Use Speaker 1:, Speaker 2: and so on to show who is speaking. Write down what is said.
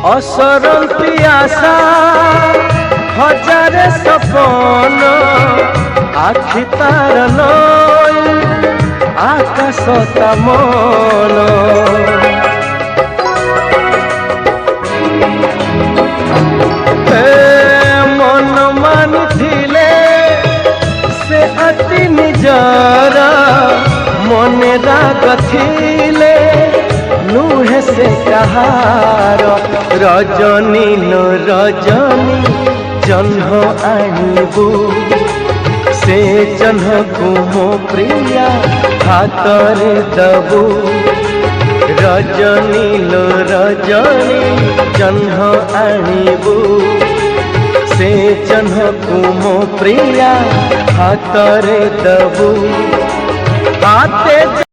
Speaker 1: असरंती आशा हजार सपन आखि तार नई आकाश मन मन मानिथिले से अति निजर मन राग थिले नुहे से कहार रजनी लो रजनी जन्ह आनिबू से जन्ह को मो प्रिया हाथरे दबू रजनी लो रजनी जन्ह आनिबू से जन्ह को मो प्रिया हाथरे दबू हाथे